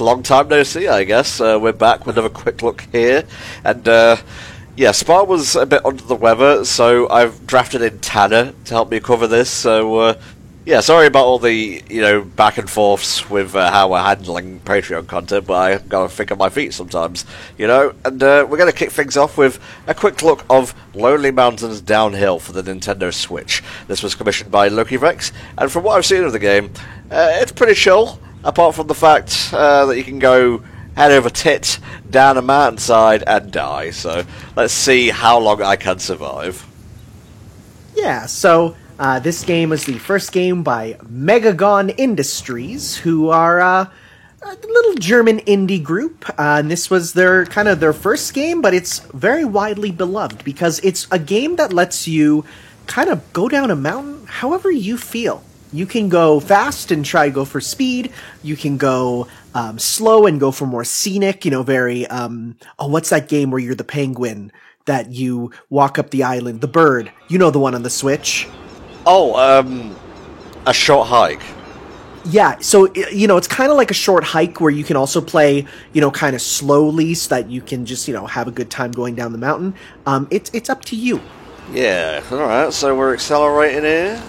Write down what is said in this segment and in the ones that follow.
long time no see, I guess. We're back with another quick look here. And, yeah, Spar was a bit under the weather, so I've drafted in Tanner to help me cover this. So, yeah, sorry about all the, back and forths with how we're handling Patreon content, but I've got to think on my feet sometimes, And we're going to kick things off with a quick look of Lonely Mountains Downhill for the Nintendo Switch. This was commissioned by Loki Rex, and from what I've seen of the game, it's pretty chill, apart from the fact that you can go head over tit, down a mountainside, and die. So let's see how long I can survive. Yeah, so this game is the first game by Megagon Industries, who are a little German indie group. And this was their first game, but it's very widely beloved because it's a game that lets you kind of go down a mountain however you feel. You can go fast and try go for speed. You can go slow and go for more scenic, very, what's that game where you're the penguin that you walk up the island? The bird. You know the one on the Switch. Oh, a short hike. Yeah, so, it's kind of like a short hike where you can also play, kind of slowly so that you can just, have a good time going down the mountain. It's up to you. Yeah, alright, so we're accelerating here.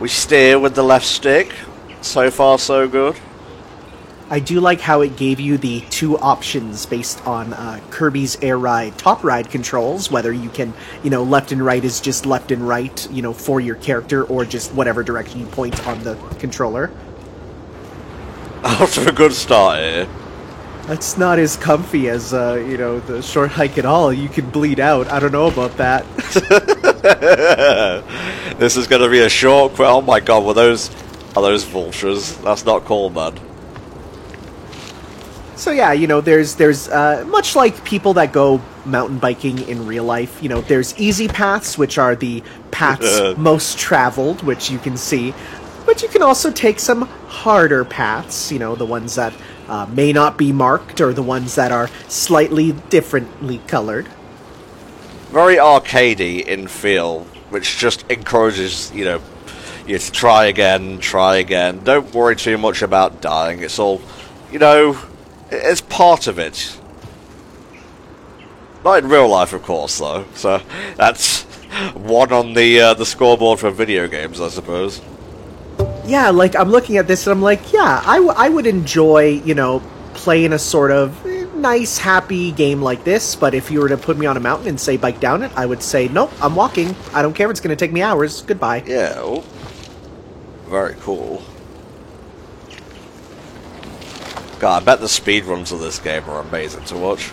We steer with the left stick. So far, so good. I do like how it gave you the two options based on Kirby's Air Ride Top Ride controls, whether you can, left and right is just left and right, for your character, or just whatever direction you point on the controller. Off to a good start here. That's not as comfy as, the short hike at all. You can bleed out. I don't know about that. This is going to be a short... Oh my god, are those vultures? That's not cool, man. So yeah, there's much like people that go mountain biking in real life, there's easy paths, which are the paths most traveled, which you can see. But you can also take some harder paths, the ones that may not be marked, or the ones that are slightly differently colored. Very arcadey in feel, which just encourages, you to try again. Don't worry too much about dying. It's all, it's part of it. Not in real life, of course, though. So that's one on the scoreboard for video games, I suppose. Yeah, like, I'm looking at this and I'm like, yeah, I would enjoy, playing a sort of nice, happy game like this, but if you were to put me on a mountain and say bike down it, I would say, nope, I'm walking. I don't care if it's going to take me hours. Goodbye. Yeah, oh. Very cool. God, I bet the speedruns of this game are amazing to watch.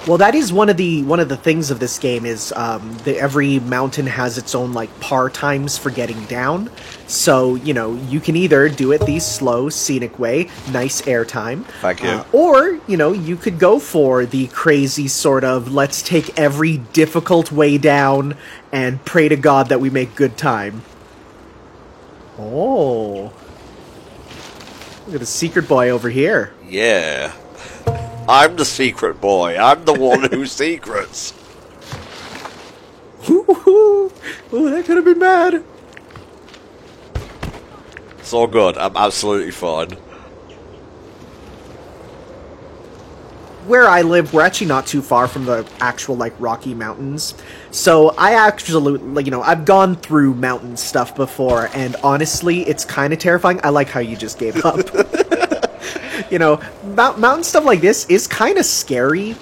Well, that is one of the things of this game is every mountain has its own par times for getting down. So you can either do it the slow scenic way, nice air time, thank you, or you could go for the crazy sort of let's take every difficult way down and pray to God that we make good time. Oh, look at the secret boy over here. Yeah. I'm the secret boy. I'm the one who secrets. Ooh, that could have been bad. It's all good. I'm absolutely fine. Where I live, we're actually not too far from the actual, Rocky Mountains. So I actually, I've gone through mountain stuff before, and honestly, it's kind of terrifying. I like how you just gave up. Mountain stuff like this is kind of scary,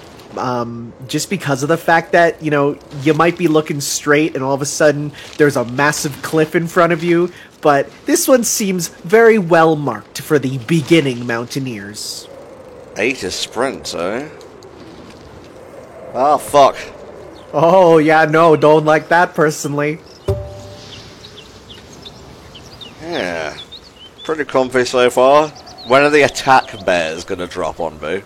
just because of the fact that, you might be looking straight and all of a sudden there's a massive cliff in front of you, but this one seems very well marked for the beginning mountaineers. 8 is sprint, eh? Oh, fuck. Oh, yeah, no, don't like that personally. Yeah, pretty comfy so far. When are the attack bears going to drop on me?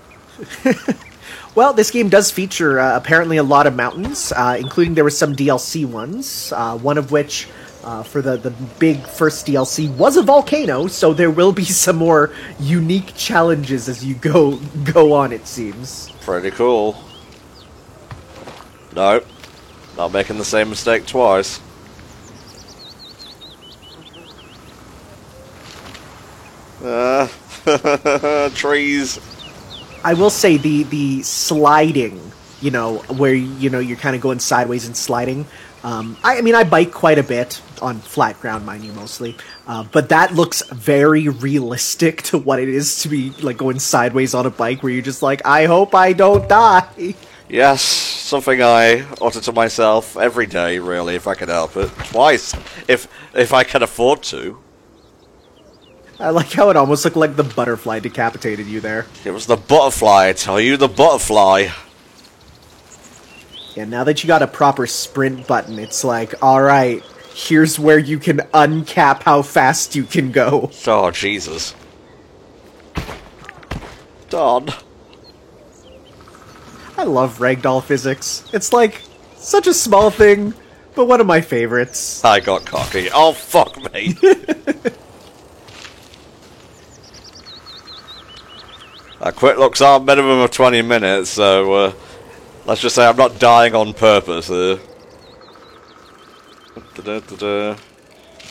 Well, this game does feature apparently a lot of mountains, including there were some DLC ones, one of which, for the big first DLC, was a volcano, so there will be some more unique challenges as you go on, it seems. Pretty cool. Nope. Not making the same mistake twice. Trees. I will say the sliding, where you're kind of going sideways and sliding. I mean, I bike quite a bit on flat ground, mind you, mostly. But that looks very realistic to what it is to be like going sideways on a bike, where you're just like, I hope I don't die. Yes, something I utter to myself every day, really, if I can help it. Twice, if I can afford to. I like how it almost looked like the butterfly decapitated you there. It was the butterfly, I tell you, the butterfly. Yeah, now that you got a proper sprint button, it's like, alright, here's where you can uncap how fast you can go. Oh, Jesus. Done. I love ragdoll physics. It's like, such a small thing, but one of my favorites. I got cocky. Oh, fuck me. Quick looks are a minimum of 20 minutes, so let's just say I'm not dying on purpose here.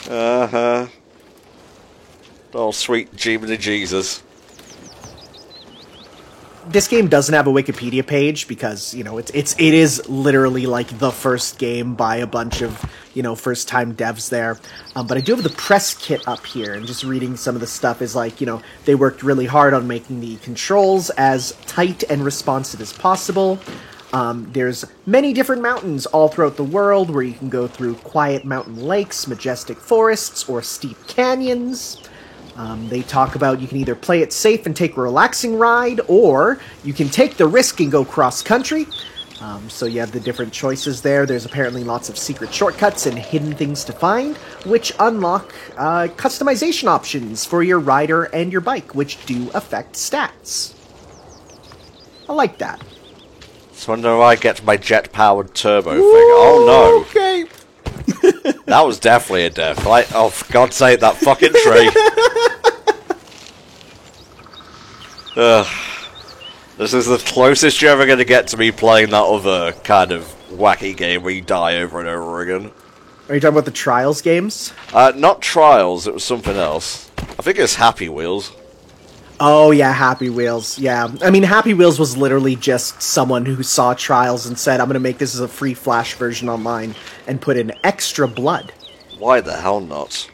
Uh-huh. Oh, sweet Jiminy Jesus. This game doesn't have a Wikipedia page because, it is literally like the first game by a bunch of, first-time devs there. But I do have the press kit up here, and just reading some of the stuff is like, they worked really hard on making the controls as tight and responsive as possible. There's many different mountains all throughout the world where you can go through quiet mountain lakes, majestic forests, or steep canyons. They talk about you can either play it safe and take a relaxing ride, or you can take the risk and go cross-country. So you have the different choices there. There's apparently lots of secret shortcuts and hidden things to find, which unlock customization options for your rider and your bike, which do affect stats. I like that. So when do I get my jet-powered turbo thing? Oh no. Okay. That was definitely a death. Oh, for God's sake, that fucking tree. Ugh. This is the closest you're ever going to get to me playing that other kind of wacky game where you die over and over again. Are you talking about the Trials games? Not Trials, it was something else. I think it's Happy Wheels. Oh, yeah, Happy Wheels, yeah. I mean, Happy Wheels was literally just someone who saw Trials and said, I'm going to make this as a free Flash version online, and put in extra blood. Why the hell not?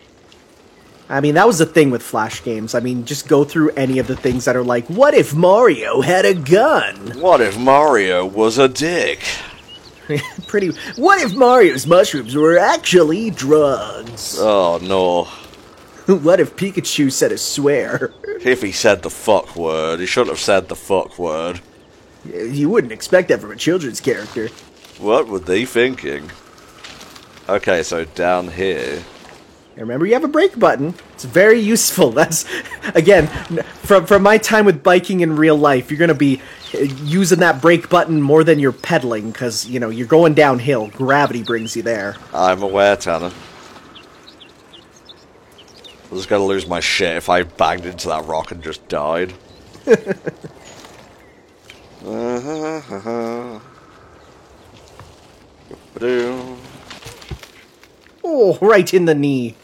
I mean, that was the thing with Flash games. I mean, just go through any of the things that are like, what if Mario had a gun? What if Mario was a dick? What if Mario's mushrooms were actually drugs? Oh, no. What if Pikachu said a swear? If he said the fuck word, he shouldn't have said the fuck word. You wouldn't expect that from a children's character. What were they thinking? Okay, so down here. Remember, you have a brake button. It's very useful. That's, again, from my time with biking in real life, you're going to be using that brake button more than you're pedaling, because, you're going downhill. Gravity brings you there. I'm aware, Tanner. I was going to lose my shit if I banged into that rock and just died. Oh, right in the knee.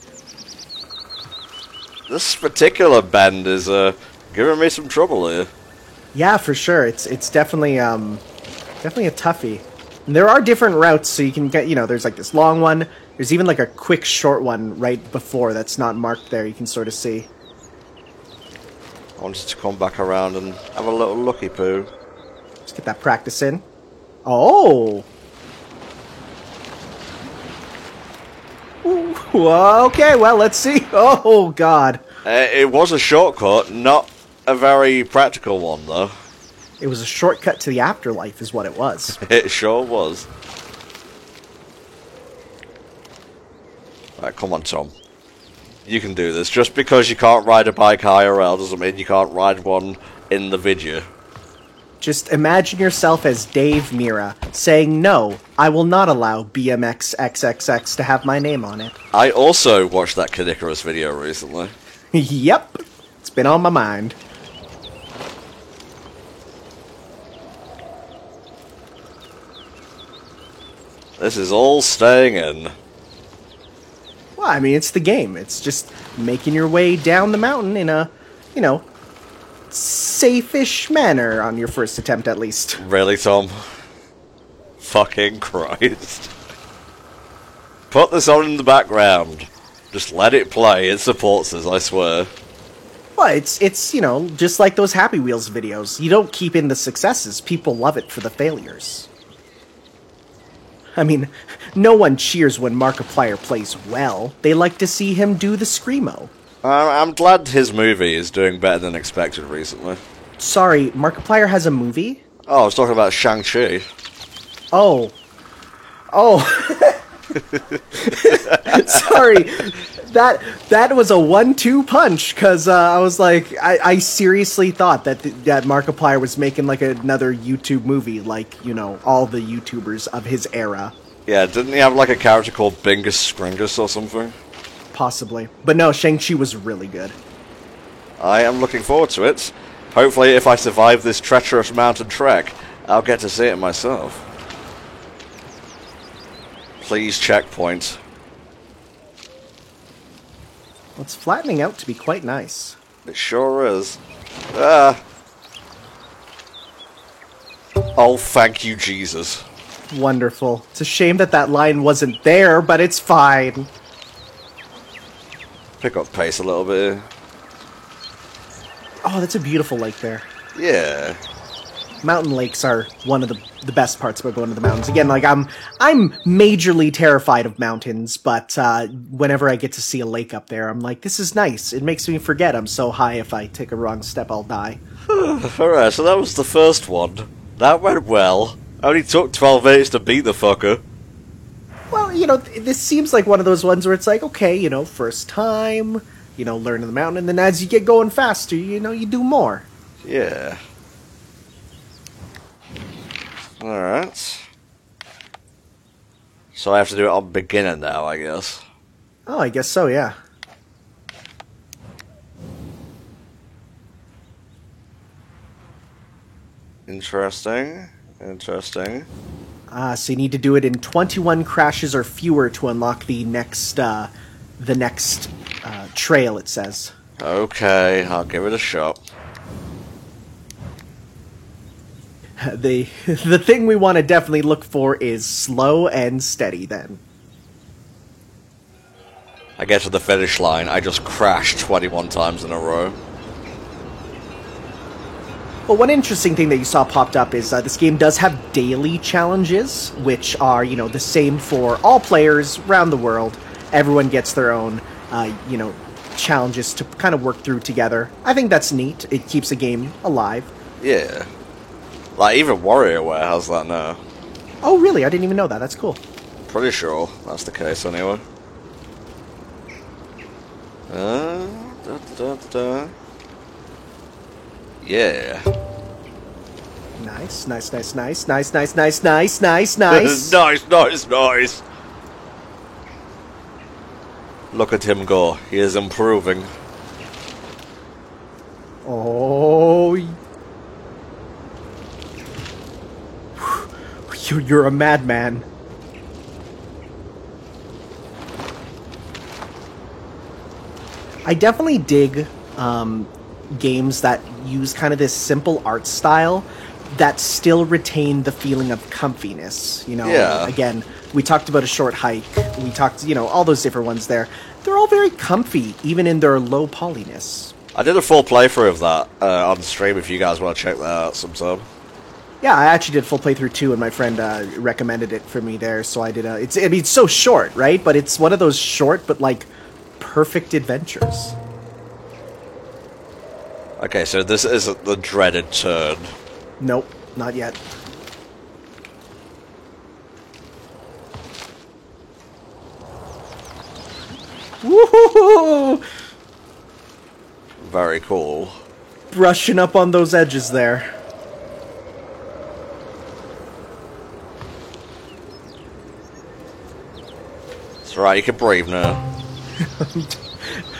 This particular bend is giving me some trouble here. Yeah, for sure. It's definitely definitely a toughie. And there are different routes, so you can get, there's like this long one. There's even like a quick short one right before that's not marked there. You can sort of see. I wanted to come back around and have a little looky poo. Let's get that practice in. Oh. Ooh, okay, well, let's see. Oh, God. It was a shortcut, not a very practical one, though. It was a shortcut to the afterlife, is what it was. It sure was. Right, come on, Tom. You can do this. Just because you can't ride a bike IRL doesn't mean you can't ride one in the video. Just imagine yourself as Dave Mira, saying, no, I will not allow BMX XXX to have my name on it. I also watched that Kid Icarus video recently. Yep, it's been on my mind. This is all staying in. Well, I mean, it's the game. It's just making your way down the mountain in a, safe-ish manner on your first attempt, at least. Really, Tom? Fucking Christ. Put this on in the background. Just let it play. It supports us, I swear. Well, it's you know, just like those Happy Wheels videos. You don't keep in the successes. People love it for the failures. I mean, no one cheers when Markiplier plays well. They like to see him do the screamo. I'm glad his movie is doing better than expected recently. Sorry, Markiplier has a movie? Oh, I was talking about Shang-Chi. Oh. Sorry. That was a 1-2 punch, because I was like, I seriously thought that Markiplier was making like another YouTube movie, like, you know, all the YouTubers of his era. Yeah, didn't he have like a character called Bingus Skringus or something? Possibly. But no, Shang-Chi was really good. I am looking forward to it. Hopefully, if I survive this treacherous mountain trek, I'll get to see it myself. Please checkpoint. Well, it's flattening out to be quite nice. It sure is. Ah. Oh, thank you, Jesus. Wonderful. It's a shame that line wasn't there, but it's fine. Pick up pace a little bit. Oh, that's a beautiful lake there. Yeah. Mountain lakes are one of the best parts about going to the mountains. Again, like I'm majorly terrified of mountains, but whenever I get to see a lake up there, I'm like, this is nice. It makes me forget I'm so high. If I take a wrong step, I'll die. Alright, so that was the first one. That went well. Only took 12 minutes to beat the fucker. Well, you know, this seems like one of those ones where it's like, okay, you know, first time, you know, learning the mountain, and then as you get going faster, you know, you do more. Yeah. Alright. So I have to do it on beginner now, I guess. Oh, I guess so, yeah. Interesting. Interesting. So you need to do it in 21 crashes or fewer to unlock the next trail, it says. Okay, I'll give it a shot. The thing we want to definitely look for is slow and steady, then. I get to the finish line, I just crash 21 times in a row. Well, one interesting thing that you saw popped up is this game does have daily challenges, which are, you know, the same for all players around the world. Everyone gets their own, you know, challenges to kind of work through together. I think that's neat. It keeps the game alive. Yeah. Like, even WarioWare has that now. Oh, really? I didn't even know that. That's cool. Pretty sure that's the case, anyway. Yeah. Nice, nice, nice, nice, nice, nice, nice, nice, nice, nice. Nice, nice, nice. Look at him go. He is improving. Oh. You're a madman. I definitely dig games that use kind of this simple art style that still retain the feeling of comfiness. You know, Yeah. Again, we talked about A Short Hike. We talked, you know, all those different ones there. They're all very comfy, even in their low polyness. I did a full playthrough of that on stream if you guys want to check that out sometime. Yeah, I actually did full playthrough too, and my friend recommended it for me there, so I did a... I mean, it's so short, right? But it's one of those short, but, like, perfect adventures. Okay, so this isn't the dreaded turn. Nope, not yet. Woohoo! Very cool. Brushing up on those edges there. It's right, you can breathe now.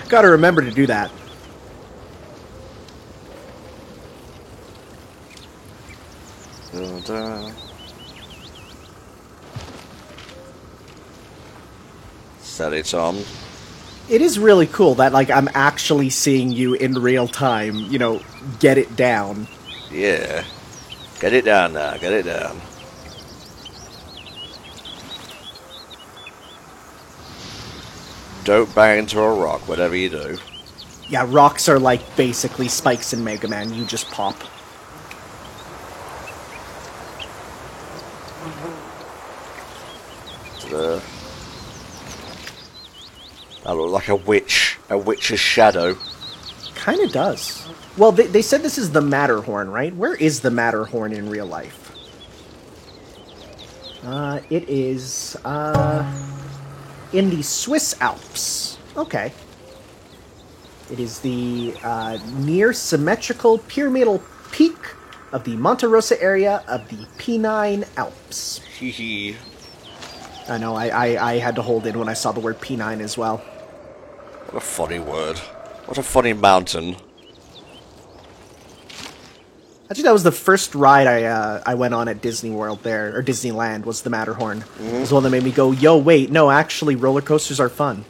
Gotta remember to do that. Steady, Tom. It is really cool that, like, I'm actually seeing you in real time, get it down. Yeah. Get it down now, get it down. Don't bang into a rock, whatever you do. Yeah, rocks are like basically spikes in Mega Man, you just pop. That looks like a witch's shadow. Kinda does. Well, they said this is the Matterhorn, right? Where is the Matterhorn in real life? It is, in the Swiss Alps. Okay. It is the, near symmetrical pyramidal peak of the Monte Rosa area of the Pennine Alps. Hee. I know, I had to hold in when I saw the word P9 as well. What a funny word. What a funny mountain. Actually, that was the first ride I went on at Disney World there, or Disneyland, was the Matterhorn. It was the one that made me go, yo, wait, no, actually, roller coasters are fun.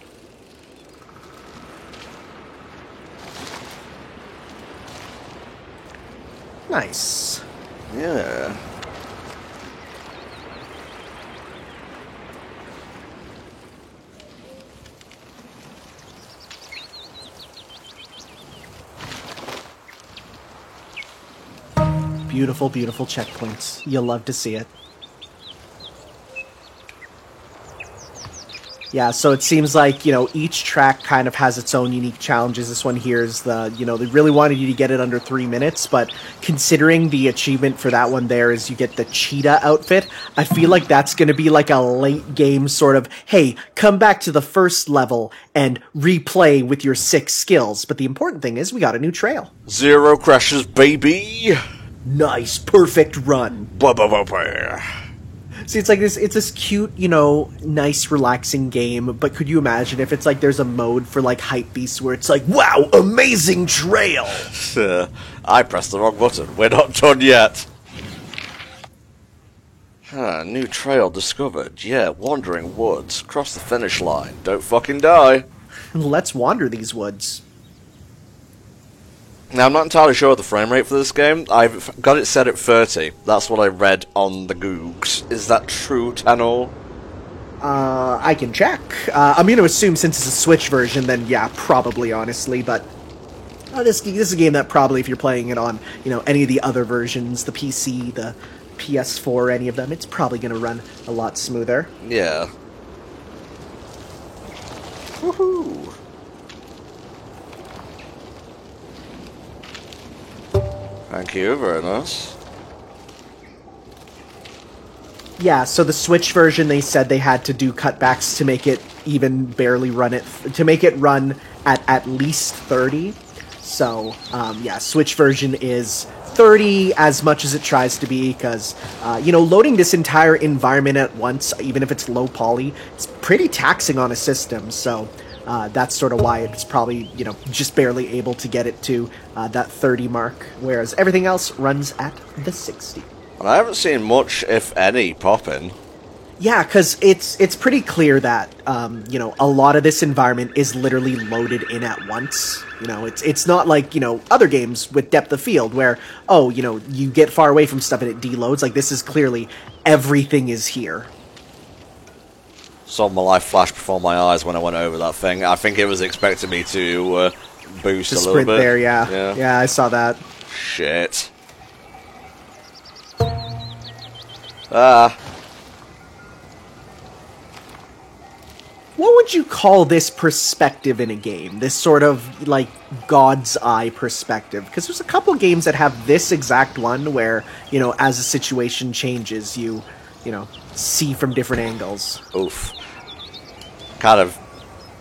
Nice. Yeah. Beautiful, beautiful checkpoints. You'll love to see it. Yeah, so it seems like, each track kind of has its own unique challenges. This one here is they really wanted you to get it under 3 minutes, but considering the achievement for that one there is you get the cheetah outfit, I feel like that's going to be like a late game sort of, hey, come back to the first level and replay with your 6 skills. But the important thing is we got a new trail. 0 crashes, baby! Nice, perfect run. Ba-ba-ba-ba. See, it's like this. It's this cute, nice, relaxing game. But could you imagine if it's like there's a mode for like hype beasts where it's like, wow, amazing trail. I pressed the wrong button. We're not done yet. New trail discovered. Yeah, wandering woods. Cross the finish line. Don't fucking die. Let's wander these woods. Now, I'm not entirely sure of the frame rate for this game. I've got it set at 30. That's what I read on the Googs. Is that true, Tanor? I can check. I'm going to assume since it's a Switch version, then yeah, probably, honestly. But this is a game that probably, if you're playing it on, any of the other versions, the PC, the PS4, any of them, it's probably going to run a lot smoother. Yeah. Woohoo! Thank you, very nice. Yeah, so the Switch version, they said they had to do cutbacks to make it even barely to make it run at least 30. So, yeah, Switch version is 30 as much as it tries to be, because, loading this entire environment at once, even if it's low poly, it's pretty taxing on a system, so that's sort of why it's probably, just barely able to get it to that 30 mark, whereas everything else runs at the 60. And I haven't seen much, if any, popping. Yeah, because it's pretty clear that, a lot of this environment is literally loaded in at once. It's not like, other games with depth of field where, you get far away from stuff and it deloads. Like, this is clearly everything is here. Saw my life flash before my eyes when I went over that thing. I think it was expecting me to boost a little sprint bit. There, yeah. Yeah, I saw that. Shit. What would you call this perspective in a game? This sort of, like, God's eye perspective? Because there's a couple games that have this exact one where, as a situation changes, you see from different angles. Oof. Kind of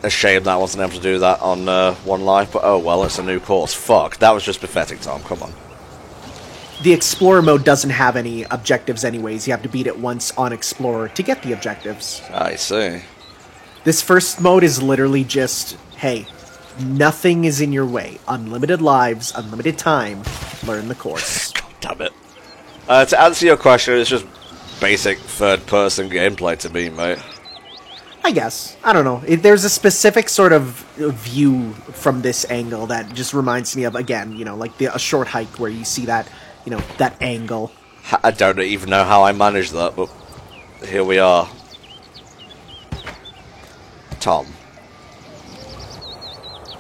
a shame that I wasn't able to do that on One Life, but oh well, it's a new course. Fuck, that was just pathetic, Tom, come on. The Explorer mode doesn't have any objectives anyways. You have to beat it once on Explorer to get the objectives. I see. This first mode is literally just, hey, nothing is in your way. Unlimited lives, unlimited time, learn the course. God damn it. To answer your question, it's just basic third-person gameplay to me, mate. I guess. I don't know. There's a specific sort of view from this angle that just reminds me of, again, like a short hike where you see that, that angle. I don't even know how I managed that, but here we are. Tom.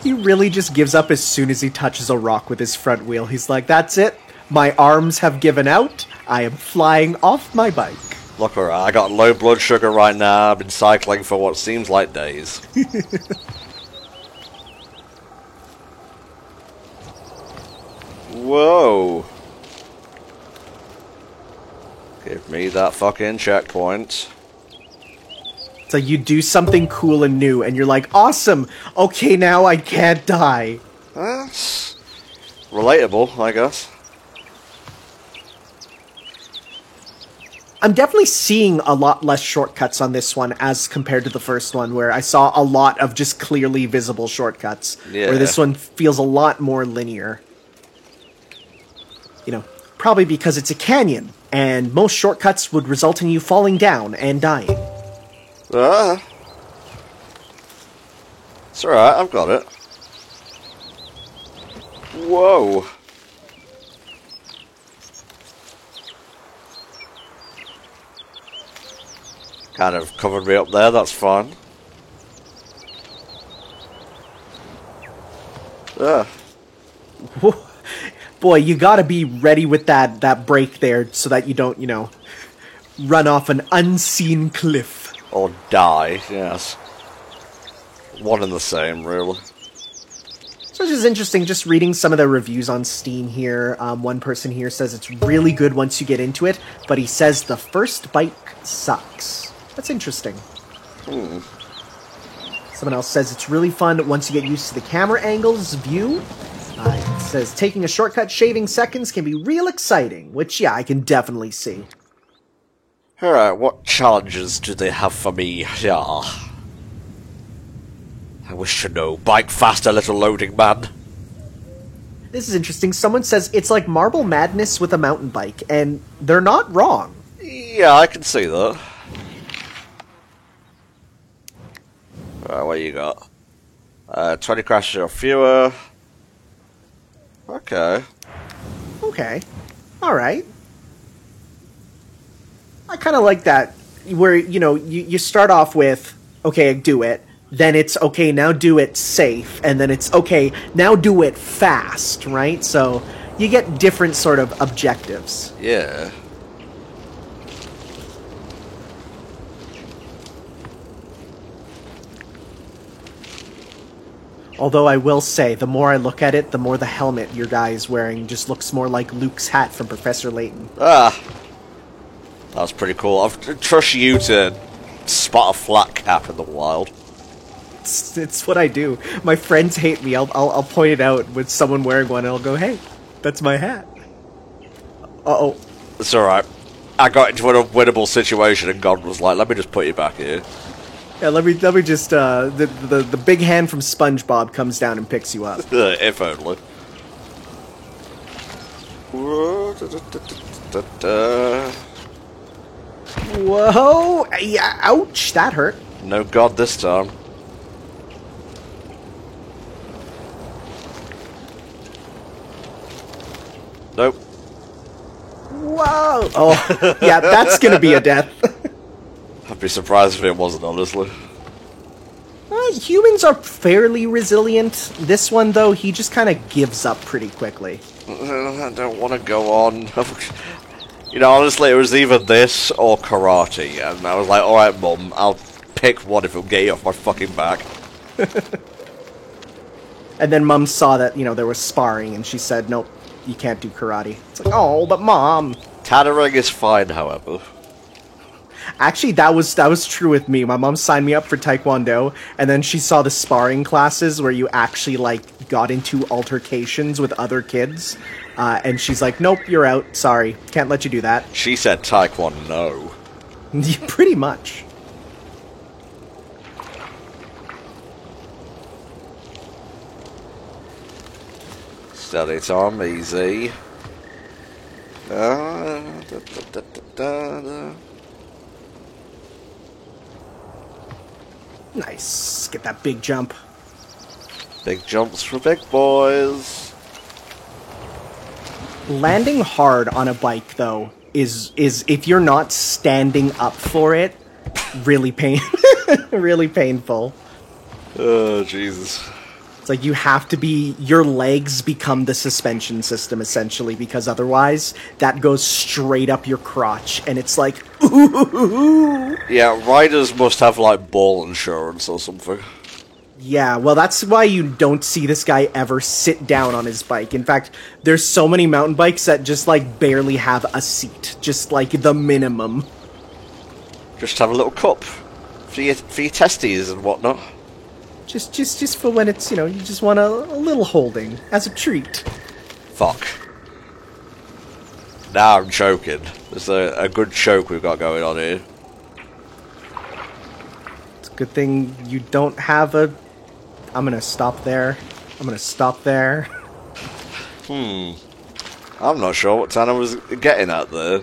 He really just gives up as soon as he touches a rock with his front wheel. He's like, that's it. My arms have given out. I am flying off my bike. Look around. I got low blood sugar right now. I've been cycling for what seems like days. Whoa. Give me that fucking checkpoint. So you do something cool and new, and you're like, awesome! Okay, now I can't die. That's relatable, I guess. I'm definitely seeing a lot less shortcuts on this one as compared to the first one, where I saw a lot of just clearly visible shortcuts. Yeah. Where this one feels a lot more linear. Probably because it's a canyon, and most shortcuts would result in you falling down and dying. It's alright, I've got it. Whoa. Kind of covered me up there, that's fine. Boy, you gotta be ready with that brake there so that you don't, run off an unseen cliff. Or die, yes. One and the same, really. So this is interesting, just reading some of the reviews on Steam here. One person here says it's really good once you get into it, but he says the first bike sucks. That's interesting. Someone else says it's really fun once you get used to the camera angles, view. It says taking a shortcut, shaving seconds can be real exciting, which, yeah, I can definitely see. Alright, what challenges do they have for me? Yeah. I wish to know. Bike faster, little loading man. This is interesting. Someone says it's like Marble Madness with a mountain bike, and they're not wrong. Yeah, I can see that. Alright, what you got? 20 crashes or fewer. Okay. Okay. Alright. I kind of like that, where, you start off with, okay, do it, then it's, okay, now do it safe, and then it's, okay, now do it fast, right? So, you get different sort of objectives. Yeah. Although I will say, the more I look at it, the more the helmet your guy is wearing just looks more like Luke's hat from Professor Layton. That's pretty cool. I trust you to spot a flat cap in the wild. It's what I do. My friends hate me. I'll point it out with someone wearing one, and I'll go, "Hey, that's my hat." Uh-oh. It's alright. I got into an unwinnable situation and God was like, let me just put you back here. Yeah, let me just, the big hand from SpongeBob comes down and picks you up. If only. Whoa! Yeah, ouch, that hurt. No God this time. Nope. Whoa! Oh, yeah, that's gonna be a death. I'd be surprised if it wasn't, honestly. Humans are fairly resilient. This one, though, he just kind of gives up pretty quickly. I don't want to go on. Honestly, it was either this or karate, and I was like, alright, Mum, I'll pick one if it'll get you off my fucking back. And then Mum saw that, there was sparring, and she said, nope, you can't do karate. It's like, oh, but Mom! Tethering is fine, however. Actually, that was true with me. My mom signed me up for Taekwondo, and then she saw the sparring classes where you actually, got into altercations with other kids. And she's like, nope, you're out. Sorry. Can't let you do that. She said Taekwondo. Pretty much. Steady, Tom. Easy. Nice. Get that big jump. Big jumps for big boys. Landing hard on a bike, though, is if you're not standing up for it, really really painful. Oh, Jesus. It's like you have to be, your legs become the suspension system, essentially, because otherwise that goes straight up your crotch, and it's like, ooh. Yeah, riders must have, like, ball insurance or something. Yeah, well, that's why you don't see this guy ever sit down on his bike. In fact, there's so many mountain bikes that just, like, barely have a seat. Just, like, the minimum. Just have a little cup for your testes and whatnot. Just for when it's, you just want a little holding, as a treat. Fuck. Now I'm choking. There's a good choke we've got going on here. It's a good thing you don't have a... I'm gonna stop there. I'm not sure what Tanner was getting at there.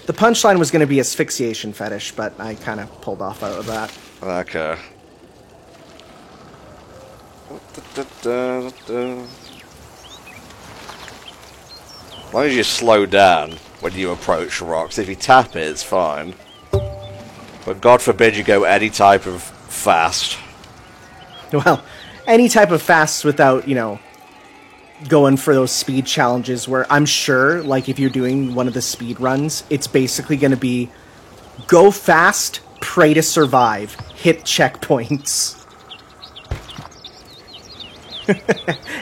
The punchline was gonna be asphyxiation fetish, but I kind of pulled off out of that. Okay. As long as you slow down when you approach rocks, if you tap it, it's fine. But God forbid you go any type of fast. Well, any type of fast without, going for those speed challenges where I'm sure, like, if you're doing one of the speed runs, it's basically going to be go fast, pray to survive, hit checkpoints.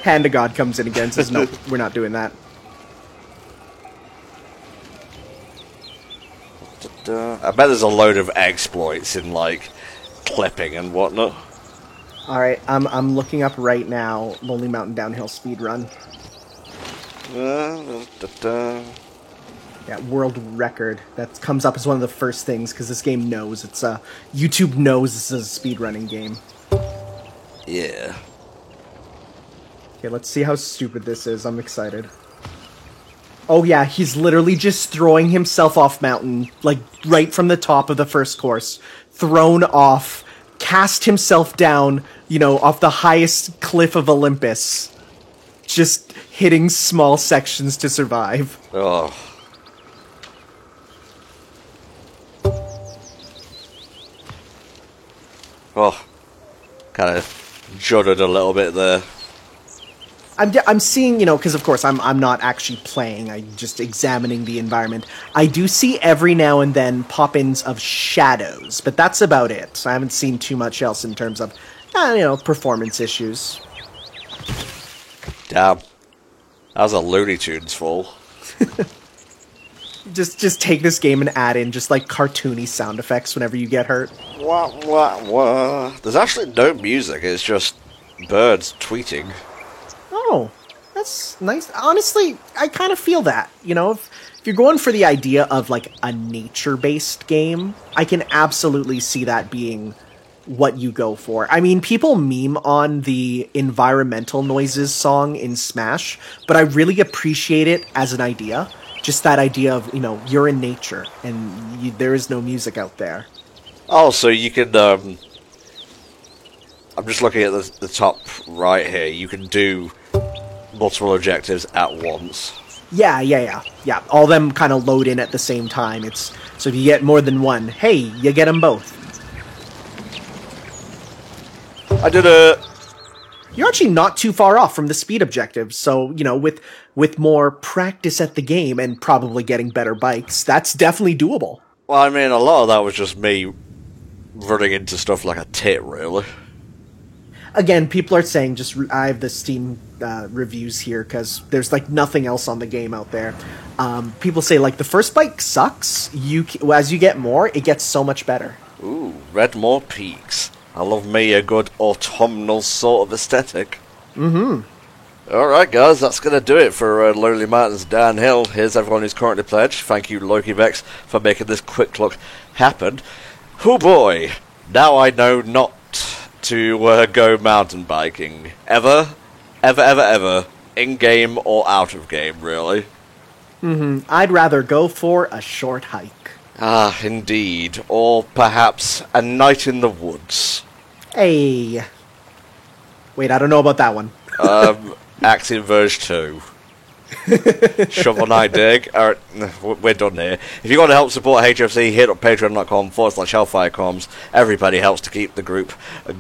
Hand of God comes in again and says, no, we're not doing that. I bet there's a load of exploits in, like, clipping and whatnot. Alright, I'm looking up right now, Lonely Mountain Downhill Speedrun. Yeah, world record. That comes up as one of the first things, because this game knows YouTube knows this is a speedrunning game. Yeah. Okay, let's see how stupid this is. I'm excited. Oh yeah, he's literally just throwing himself off mountain, like, right from the top of the first course. Thrown off, cast himself down, off the highest cliff of Olympus. Just hitting small sections to survive. Oh. Oh. Kind of juddered a little bit there. I'm seeing, because of course I'm not actually playing, I'm just examining the environment. I do see every now and then pop-ins of shadows, but that's about it. I haven't seen too much else in terms of, performance issues. Damn. That was a Looney Tunes fall. Just take this game and add in just, like, cartoony sound effects whenever you get hurt. Wah, wah, wah. There's actually no music, it's just birds tweeting. Oh, that's nice. Honestly, I kind of feel that. If you're going for the idea of, like, a nature-based game, I can absolutely see that being what you go for. I mean, people meme on the environmental noises song in Smash, but I really appreciate it as an idea. Just that idea of, you're in nature, and there is no music out there. Oh, so you can, I'm just looking at the top right here. You can do multiple objectives at once. Yeah. All them kind of load in at the same time. So if you get more than one, hey, you get them both. I did it! You're actually not too far off from the speed objective, so, with more practice at the game and probably getting better bikes, that's definitely doable. Well, I mean, a lot of that was just me running into stuff like a tit, really. Again, people are saying, I have the Steam reviews here, because there's, like, nothing else on the game out there. People say, like, the first bike sucks, as you get more, it gets so much better. Ooh, Redmore Peaks. I love me a good autumnal sort of aesthetic. Mm-hmm. Alright guys, that's going to do it for Lonely Mountains Downhill. Here's everyone who's currently pledged. Thank you Loki Vex for making this quick look happen. Oh boy, now I know not to go mountain biking. Ever, in-game or out of game, really. Mm-hmm. I'd rather go for a short hike. Ah, indeed. Or perhaps a night in the woods. Hey. Wait, I don't know about that one. Axiom Verge 2. Shovel Knight Dig. Alright, we're done here. If you want to help support HFC, hit up patreon.com/hellfirecoms. Everybody helps to keep the group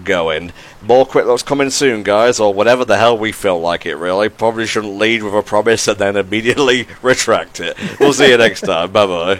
going. More quick looks coming soon, guys, or whenever the hell we feel like it, really. Probably shouldn't lead with a promise and then immediately retract it. We'll see you next time. Bye-bye.